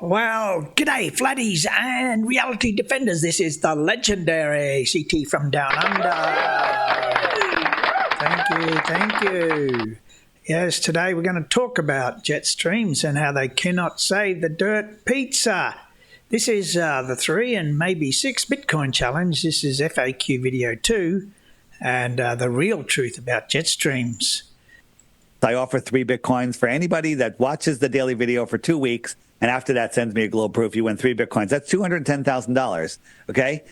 Well, g'day, flatties and reality defenders. This is the legendary CT from Down Under. Thank you. Yes, today we're going to talk about jet streams and how they cannot save the dirt pizza. This is the 3 and maybe 6 Bitcoin challenge. This is FAQ video 2 and the real truth about jet streams. I offer 3 Bitcoins for anybody that watches the daily video for 2 weeks. And after that, sends me a globe proof. You win 3 Bitcoins. That's $210,000. Okay?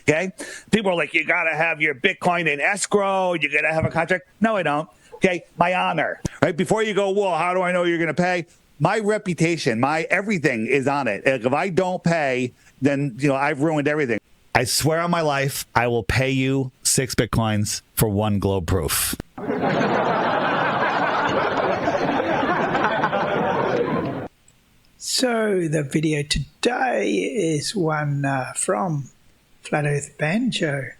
People are like, you got to have your Bitcoin in escrow. You got to have a contract. No, I don't. Okay? My honor. Right? Before you go, well, how do I know you're going to pay? My reputation, my everything is on it. Like, if I don't pay, then, I've ruined everything. I swear on my life, I will pay you 6 Bitcoins for 1 globe proof. So the video today is one from Flat Earth Banjo,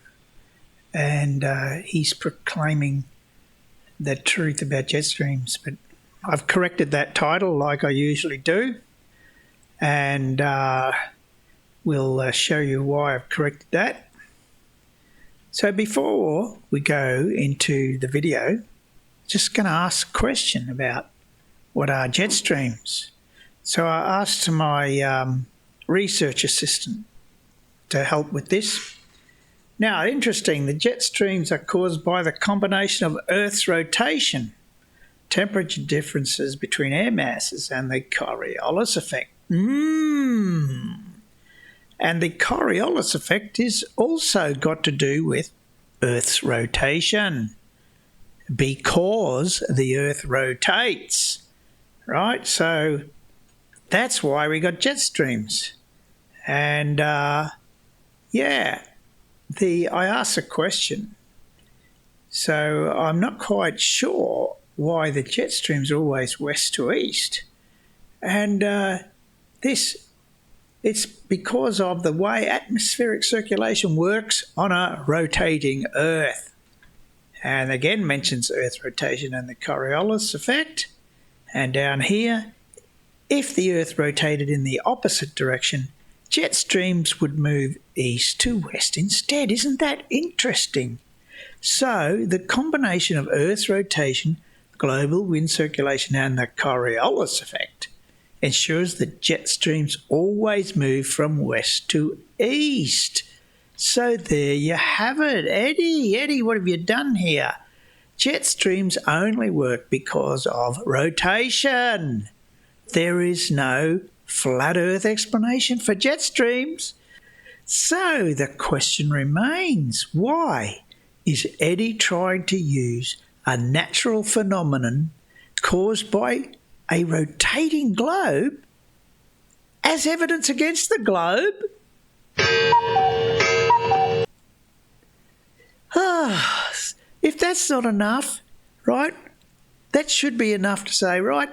and he's proclaiming the truth about jet streams. But I've corrected that title like I usually do, and we'll show you why I've corrected that. So before we go into the video, just going to ask a question about what are jet streams. So I asked my research assistant to help with this. Now, interesting, the jet streams are caused by the combination of Earth's rotation, temperature differences between air masses, and the Coriolis effect. And the Coriolis effect is also got to do with Earth's rotation, because the Earth rotates, right? So that's why we got jet streams. And I asked a question. So I'm not quite sure why the jet streams are always west to east. And it's because of the way atmospheric circulation works on a rotating Earth. And again mentions Earth rotation and the Coriolis effect. And down here, if the Earth rotated in the opposite direction, jet streams would move east to west instead. Isn't that interesting? So the combination of Earth's rotation, global wind circulation, and the Coriolis effect ensures that jet streams always move from west to east. So there you have it. Eddie, what have you done here? Jet streams only work because of rotation. There is no flat Earth explanation for jet streams. So the question remains, why is Eddie trying to use a natural phenomenon caused by a rotating globe as evidence against the globe? If that's not enough, right, that should be enough to say, right,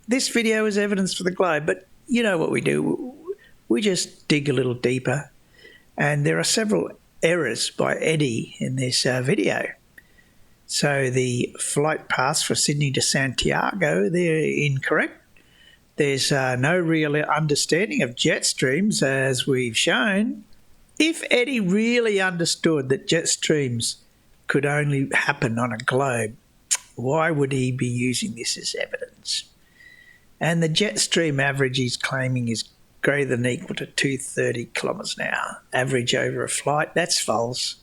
this video is evidence for the globe. But you know what we do? We just dig a little deeper. And there are several errors by Eddie in this video. So the flight paths for Sydney to Santiago, they're incorrect. There's no real understanding of jet streams, as we've shown. If Eddie really understood that jet streams could only happen on a globe, why would he be using this as evidence? And the jet stream average he's claiming is greater than or equal to 230 kilometres an hour, average over a flight. That's false.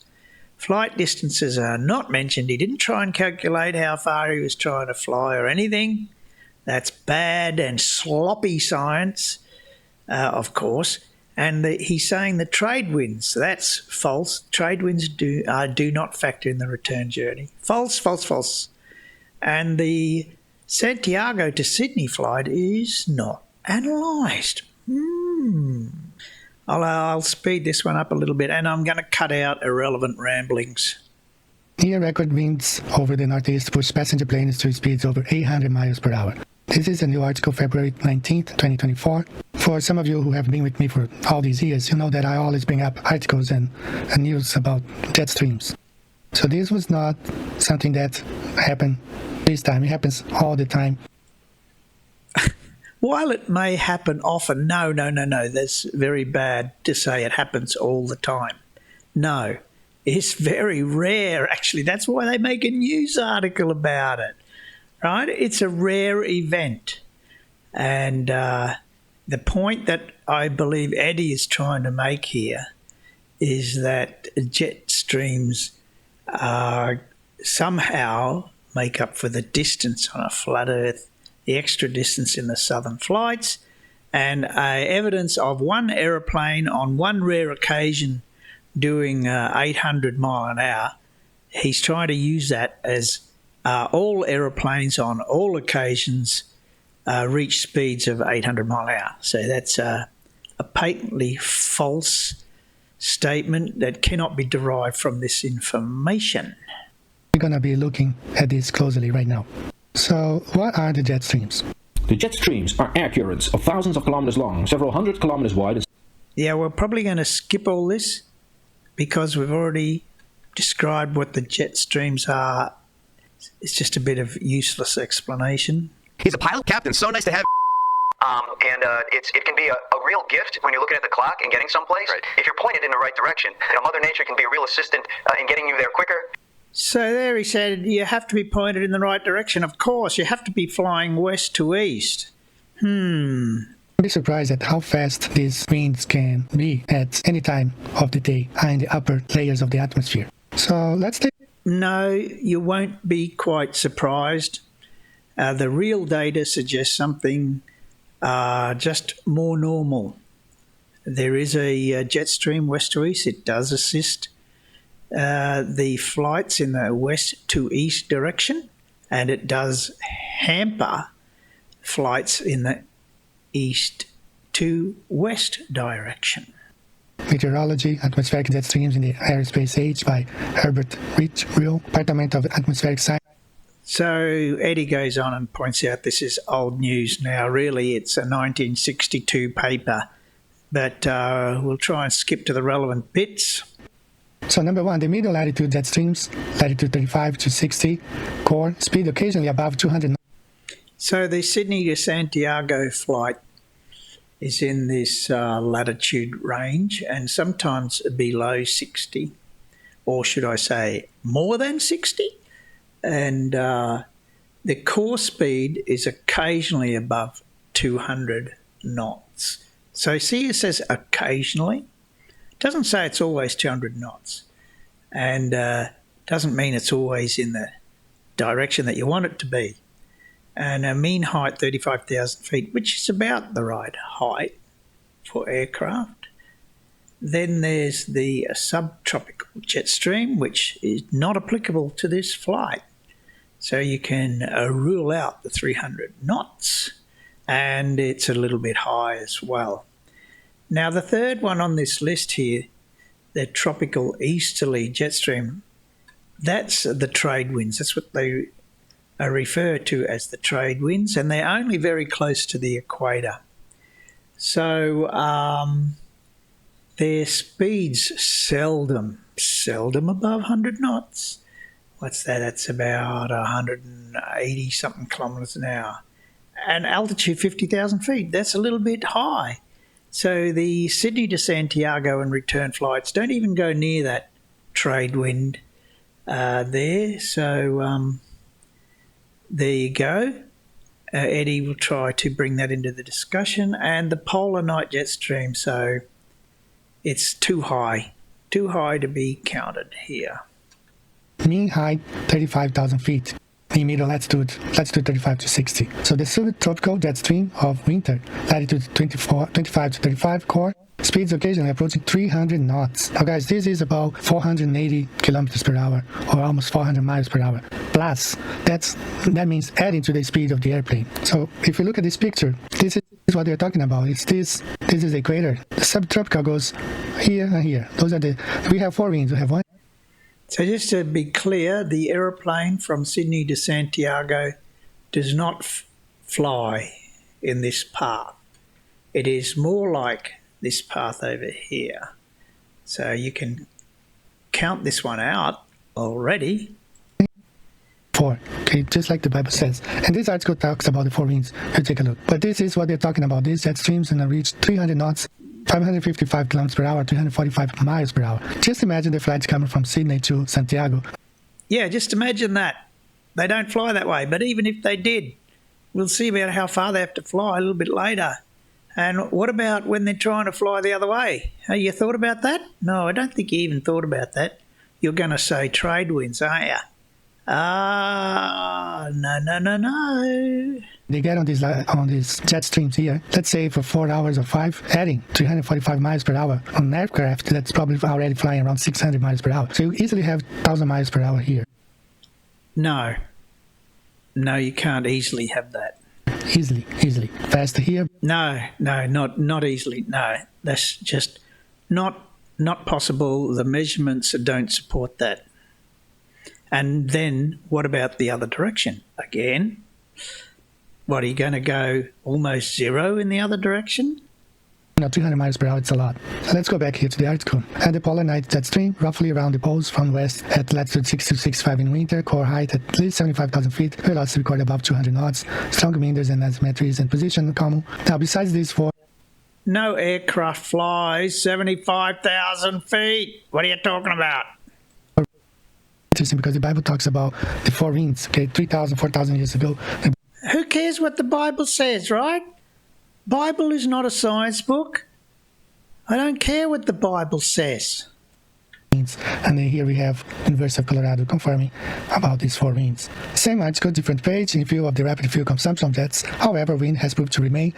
Flight distances are not mentioned. He didn't try and calculate how far he was trying to fly or anything. That's bad and sloppy science, of course. And he's saying the trade winds, that's false. Trade winds do not factor in the return journey. False. And the Santiago to Sydney flight is not analysed. I'll speed this one up a little bit, and I'm going to cut out irrelevant ramblings. Near record winds over the northeast push passenger planes to speeds over 800 miles per hour. This is a new article, February 19th, 2024. For some of you who have been with me for all these years, you know that I always bring up articles and news about jet streams. So this was not something that happened this time. It happens all the time. while it may happen often, no, that's very bad to say it happens all the time. No, it's very rare, actually. That's why they make a news article about it, right? It's a rare event. And the point that I believe Eddie is trying to make here is that jet streams somehow make up for the distance on a flat Earth, the extra distance in the southern flights, and evidence of one aeroplane on one rare occasion doing 800 mile an hour. He's trying to use that as all aeroplanes on all occasions reach speeds of 800 mile an hour. So that's a patently false statement that cannot be derived from this information. We're going to be looking at this closely right now. So what are the jet streams? The jet streams are air currents of thousands of kilometers long, several hundred kilometers wide. Yeah, we're probably going to skip all this because we've already described what the jet streams are. It's just a bit of useless explanation. He's a pilot captain. So nice to have. It can be a real gift when you're looking at the clock and getting someplace. Right. If you're pointed in the right direction, Mother Nature can be a real assistant in getting you there quicker. So there he said, you have to be pointed in the right direction. Of course, you have to be flying west to east. I'd be surprised at how fast these winds can be at any time of the day in the upper layers of the atmosphere. So let's take... No, you won't be quite surprised. The real data suggests something just more normal. There is a jet stream west to east. It does assist the flights in the west to east direction, and it does hamper flights in the east to west direction. Meteorology, Atmospheric Jet Streams in the Aerospace Age by Herbert Whitreal, Department of Atmospheric Science. So Eddie goes on and points out this is old news now. Really, it's a 1962 paper, but we'll try and skip to the relevant bits. So number one, the middle latitude jet streams, latitude 35 to 60, core, speed occasionally above 200 knots. So the Sydney to Santiago flight is in this latitude range and sometimes below 60, or should I say more than 60. And the core speed is occasionally above 200 knots. So see, it says occasionally. It doesn't say it's always 200 knots. And doesn't mean it's always in the direction that you want it to be. And a mean height, 35,000 feet, which is about the right height for aircraft. Then there's the subtropical jet stream, which is not applicable to this flight. So you can rule out the 300 knots, and it's a little bit high as well. Now, the third one on this list here, the tropical easterly jet stream, that's the trade winds. That's what they refer to as the trade winds, and they're only very close to the equator. So their speeds seldom above 100 knots. What's that? That's about 180 something kilometres an hour. And altitude 50,000 feet. That's a little bit high. So the Sydney to Santiago and return flights don't even go near that trade wind there. So there you go. Eddie will try to bring that into the discussion. And the polar night jet stream, so it's too high to be counted here. Mean height 35,000 feet. In middle latitude 35 to 60. So the subtropical jet stream of winter, latitude 25 to 35, core, speeds occasionally approaching 300 knots. Now guys, this is about 480 kilometers per hour, or almost 400 miles per hour. Plus, that means adding to the speed of the airplane. So if you look at this picture, this is what they're talking about. It's this is the equator. The subtropical goes here and here. We have four winds. We have one. So just to be clear, the aeroplane from Sydney to Santiago does not fly in this path. It is more like this path over here. So you can count this one out already. 4. Okay, just like the Bible says. And this article talks about the 4 winds. You take a look. But this is what they're talking about. These jet streams gonna reach 300 knots, 555 kilometers per hour, 345 miles per hour. Just imagine the flights coming from Sydney to Santiago. Yeah, just imagine that. They don't fly that way, but even if they did, we'll see about how far they have to fly a little bit later. And what about when they're trying to fly the other way? Have you thought about that? No, I don't think you even thought about that. You're going to say trade winds, aren't you? No. They get on these jet streams here, let's say for 4 hours or 5, adding 345 miles per hour on an aircraft that's probably already flying around 600 miles per hour. So you easily have 1,000 miles per hour here. No, you can't easily have that. Easily. Faster here. No, not easily. No, that's just not possible. The measurements don't support that. And then what about the other direction? Again, what, are you going to go almost zero in the other direction? 300 miles per hour, it's a lot. So let's go back here to the article. And the polar night jet stream, roughly around the poles from west at latitude 6 to 65 in winter, core height at least 75,000 feet, velocity recorded above 200 knots, strong winders and asymmetries and position common. Now, besides these 4... No aircraft flies 75,000 feet. What are you talking about? Interesting, because the Bible talks about the 4 winds, okay, 3,000, 4,000 years ago. Who cares what the Bible says, right? Bible is not a science book. I don't care what the Bible says. And then here we have University of Colorado confirming about these 4 winds. Same article, different page, in view of the rapid fuel consumption of jets. However, wind has proved to remain...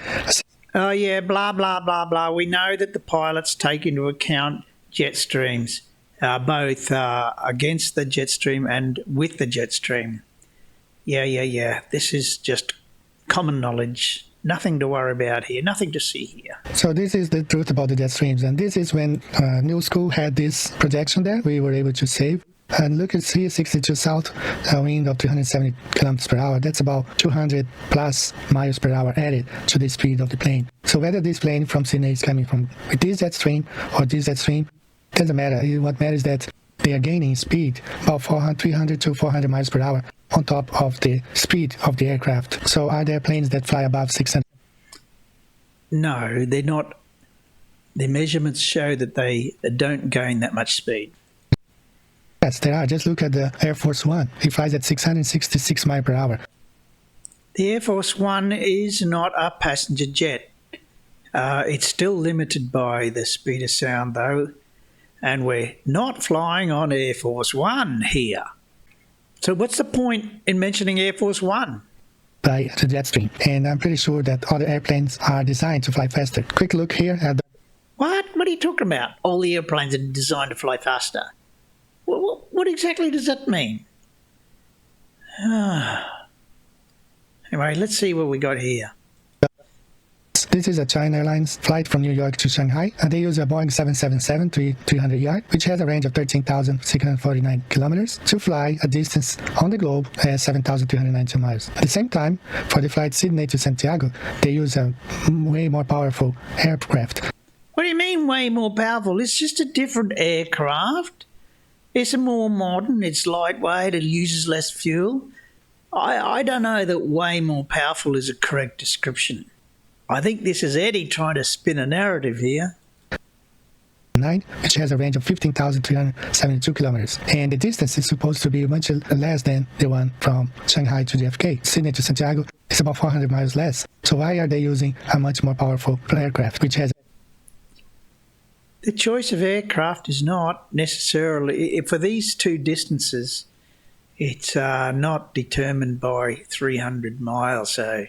Oh yeah, blah, blah, blah, blah. We know that the pilots take into account jet streams, both against the jet stream and with the jet stream. Yeah. This is just common knowledge. Nothing to worry about here, nothing to see here. So this is the truth about the jet streams, and this is when New School had this projection there. We were able to save. And look at 362 south, a wind of 370 kilometers per hour. That's about 200 plus miles per hour added to the speed of the plane. So whether this plane from Sydney is coming from with this jet stream or this jet stream, doesn't matter. What matters is that they are gaining speed, about 300 to 400 miles per hour on top of the speed of the aircraft. So are there planes that fly above 600? No, they're not. Their measurements show that they don't gain that much speed. Yes, there are. Just look at the Air Force One. It flies at 666 miles per hour. The Air Force One is not a passenger jet. It's still limited by the speed of sound, though, and we're not flying on Air Force One here. So what's the point in mentioning Air Force One? By the jet stream. And I'm pretty sure that other airplanes are designed to fly faster. Quick look here at the... What? What are you talking about? All the airplanes are designed to fly faster. What exactly does that mean? Anyway, let's see what we got here. This is a China Airlines flight from New York to Shanghai, and they use a Boeing 777-300ER, which has a range of 13,649 kilometers, to fly a distance on the globe at 7,392 miles. At the same time, for the flight Sydney to Santiago, they use a way more powerful aircraft. What do you mean way more powerful? It's just a different aircraft. It's more modern, it's lightweight, it uses less fuel. I don't know that way more powerful is a correct description. I think this is Eddie trying to spin a narrative here. Which has a range of 15,372 kilometers. And the distance is supposed to be much less than the one from Shanghai to JFK. Sydney to Santiago is about 400 miles less. So why are they using a much more powerful aircraft, which has... The choice of aircraft is not necessarily, for these two distances, it's not determined by 300 miles. So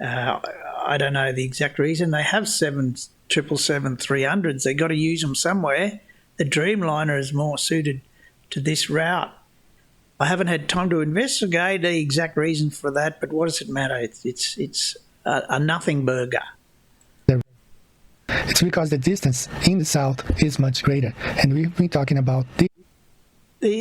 I don't know the exact reason. They have 777-300s. They've got to use them somewhere. The Dreamliner is more suited to this route. I haven't had time to investigate the exact reason for that, but what does it matter? It's a nothing burger. It's because the distance in the south is much greater. And we've been talking about the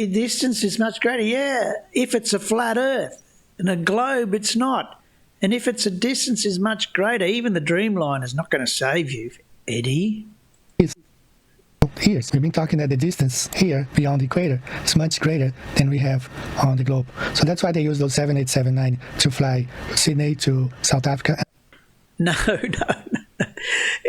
distance is much greater, yeah. If it's a flat Earth and a globe, it's not. And if it's a distance is much greater, even the Dreamliner is not going to save you, Eddie. years. We've been talking that the distance here beyond the equator is much greater than we have on the globe. So that's why they use those 7879 to fly Sydney to South Africa. No.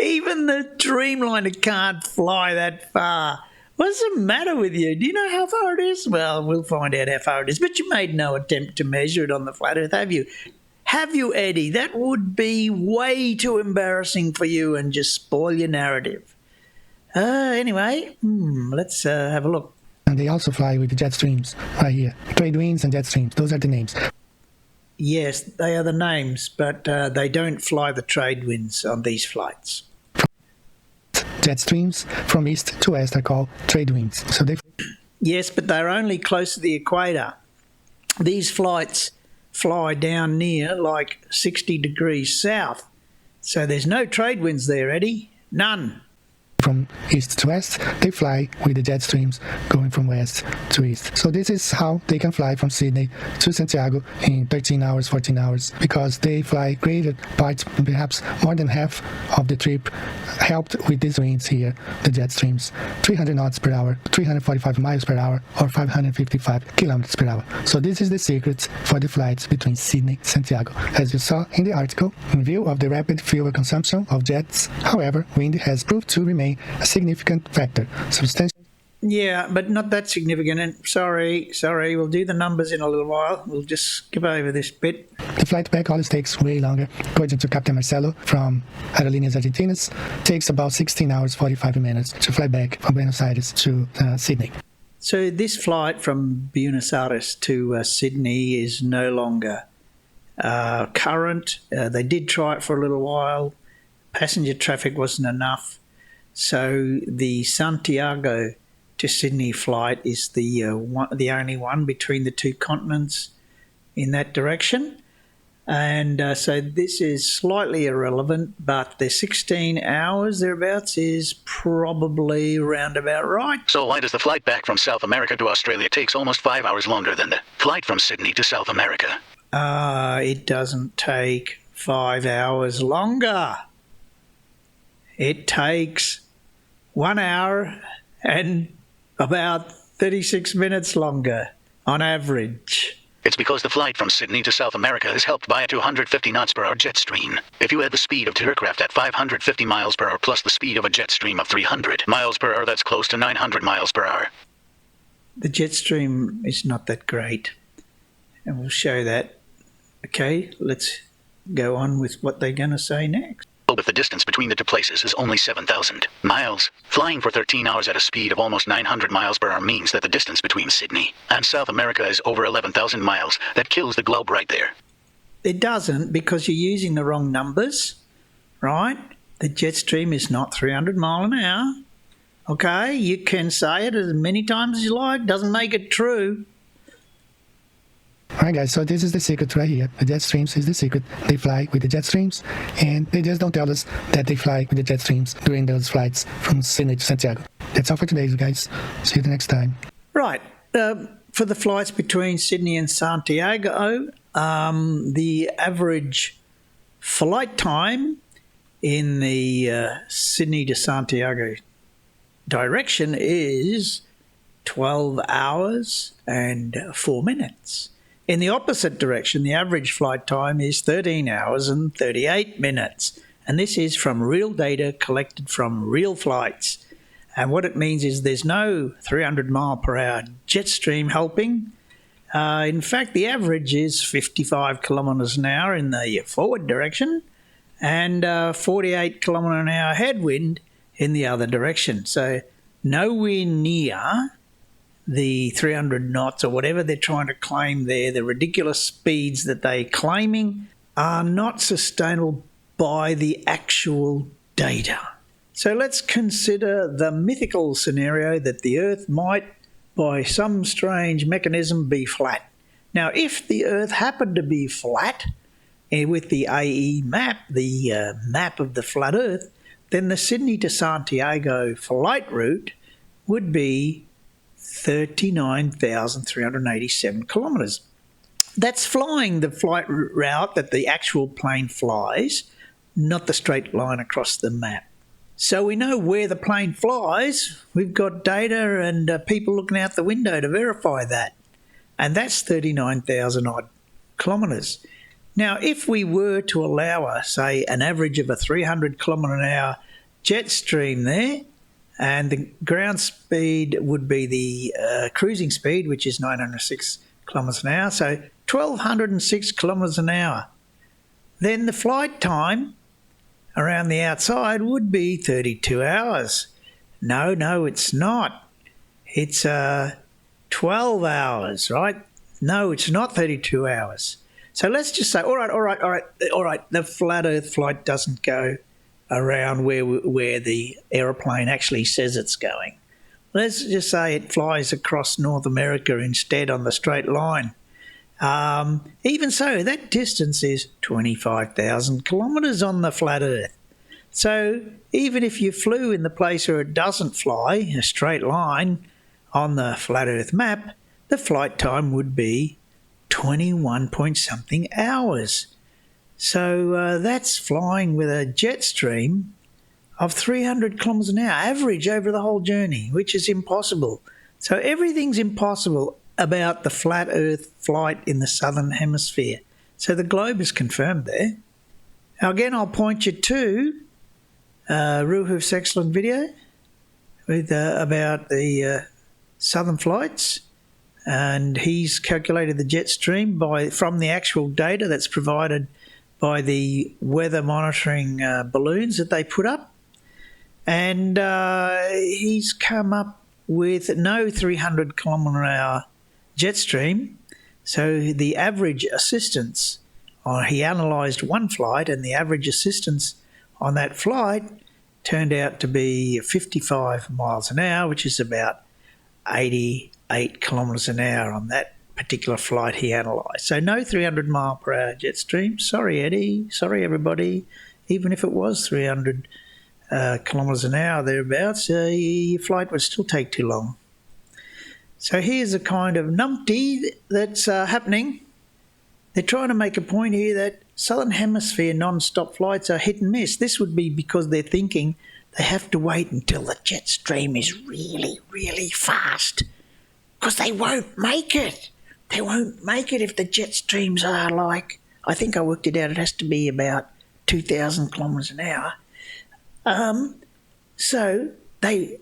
Even the Dreamliner can't fly that far. What's the matter with you? Do you know how far it is? Well, we'll find out how far it is. But you made no attempt to measure it on the flat Earth, have you? Have you, Eddie? That would be way too embarrassing for you and just spoil your narrative. Anyway, let's have a look. And they also fly with the jet streams right here. Trade winds and jet streams, those are the names. Yes, they are the names, but they don't fly the trade winds on these flights. Jet streams from east to west are called trade winds. So they... Yes, but they're only close to the equator. These flights fly down near like 60 degrees south. So there's no trade winds there, Eddie. None. From east to west, they fly with the jet streams going from west to east. So this is how they can fly from Sydney to Santiago in 13 hours, 14 hours, because they fly greater parts, perhaps more than half of the trip, helped with these winds here, the jet streams, 300 knots per hour, 345 miles per hour, or 555 kilometers per hour. So this is the secret for the flights between Sydney and Santiago. As you saw in the article, in view of the rapid fuel consumption of jets, however, wind has proved to remain a significant factor. Substantial. Yeah, but not that significant. And sorry, we'll do the numbers in a little while. We'll just skip over this bit. The flight back always takes way longer. According to Captain Marcelo from Aerolíneas Argentinas, takes about 16 hours 45 minutes to fly back from Buenos Aires to Sydney. So this flight from Buenos Aires to Sydney is no longer current. They did try it for a little while. Passenger traffic wasn't enough. So the Santiago to Sydney flight is the only one between the two continents in that direction. And so this is slightly irrelevant, but the 16 hours thereabouts is probably roundabout right. So why does the flight back from South America to Australia takes almost 5 hours longer than the flight from Sydney to South America? It doesn't take 5 hours longer. It takes 1 hour and about 36 minutes longer on average. It's because the flight from Sydney to South America is helped by a 250 knots per hour jet stream. If you add the speed of the aircraft at 550 miles per hour plus the speed of a jet stream of 300 miles per hour, that's close to 900 miles per hour. The jet stream is not that great, and we'll show that. Okay, let's go on with what they're going to say next. But the distance between the two places is only 7,000 miles. Flying for 13 hours at a speed of almost 900 miles per hour means that the distance between Sydney and South America is over 11,000 miles. That kills the globe right there. It doesn't, because you're using the wrong numbers, right? The jet stream is not 300 mile an hour. Okay, you can say it as many times as you like. Doesn't make it true. Alright guys, so this is the secret right here. The jet streams is the secret. They fly with the jet streams, and they just don't tell us that they fly with the jet streams during those flights from Sydney to Santiago. That's all for today, guys. See you the next time. Right. For the flights between Sydney and Santiago, the average flight time in the Sydney to Santiago direction is 12 hours and 4 minutes. In the opposite direction, the average flight time is 13 hours and 38 minutes. And this is from real data collected from real flights. And what it means is there's no 300 mile per hour jet stream helping. In fact, the average is 55 kilometres an hour in the forward direction and 48 kilometre an hour headwind in the other direction. So nowhere near the 300 knots or whatever they're trying to claim there, the ridiculous speeds that they're claiming are not sustainable by the actual data. So let's consider the mythical scenario that the Earth might, by some strange mechanism, be flat. Now, if the Earth happened to be flat, with the AE map, the map of the flat Earth, then the Sydney to Santiago flight route would be 39,387 kilometres. That's flying the flight route that the actual plane flies, not the straight line across the map. So we know where the plane flies. We've got data and people looking out the window to verify that. And that's 39,000 odd kilometres. Now, if we were to allow, say, an average of a 300 kilometre an hour jet stream there, and the ground speed would be the cruising speed, which is 906 kilometres an hour, so 1,206 kilometres an hour, then the flight time around the outside would be 32 hours. No, it's not. It's 12 hours, right? No, it's not 32 hours. So let's just say, all right, the flat Earth flight doesn't go around where the aeroplane actually says it's going. Let's just say it flies across North America instead on the straight line. Even so, that distance is 25,000 kilometres on the flat Earth. So even if you flew in the place where it doesn't fly, a straight line on the flat Earth map, the flight time would be 21 point something hours. So that's flying with a jet stream of 300 kilometres an hour, average over the whole journey, which is impossible. So everything's impossible about the flat Earth flight in the southern hemisphere. So the globe is confirmed there. Now again, I'll point you to Ruhuf's excellent video with about the southern flights, and he's calculated the jet stream from the actual data that's provided by the weather monitoring balloons that they put up, and he's come up with no 300 kilometre an hour jet stream. So the average assistance, he analysed one flight, and the average assistance on that flight turned out to be 55 miles an hour, which is about 88 kilometres an hour on that particular flight he analysed. So no 300 mile per hour jet stream. Sorry, Eddie. Sorry, everybody. Even if it was 300 kilometres an hour thereabouts, your flight would still take too long. So here's a kind of numpty that's happening. They're trying to make a point here that Southern Hemisphere non-stop flights are hit and miss. This would be because they're thinking they have to wait until the jet stream is really, really fast, because they won't make it. They won't make it if the jet streams are like, I think I worked it out, it has to be about 2,000 kilometres an hour. So they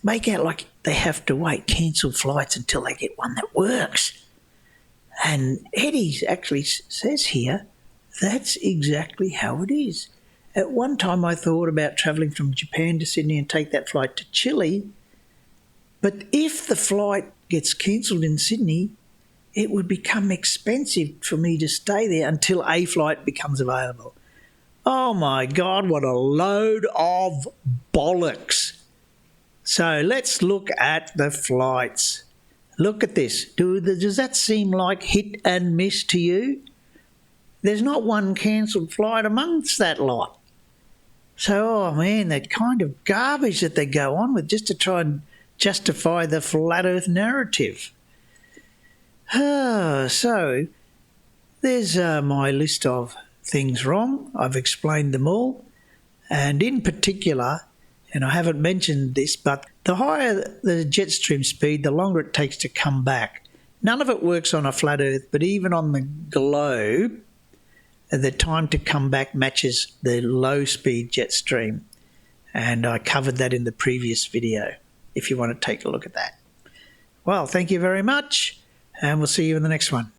make out like they have to wait, cancel flights until they get one that works. And Eddie actually says here, that's exactly how it is. At one time I thought about travelling from Japan to Sydney and take that flight to Chile, but if the flight gets cancelled in Sydney, it would become expensive for me to stay there until a flight becomes available. Oh my God, what a load of bollocks. So let's look at the flights. Look at this. Does that seem like hit and miss to you? There's not one cancelled flight amongst that lot. So, oh man, that kind of garbage that they go on with just to try and justify the flat Earth narrative. So, there's my list of things wrong. I've explained them all. And in particular, and I haven't mentioned this, but the higher the jet stream speed, the longer it takes to come back. None of it works on a flat Earth, but even on the globe, the time to come back matches the low-speed jet stream. And I covered that in the previous video, if you want to take a look at that. Well, thank you very much, and we'll see you in the next one.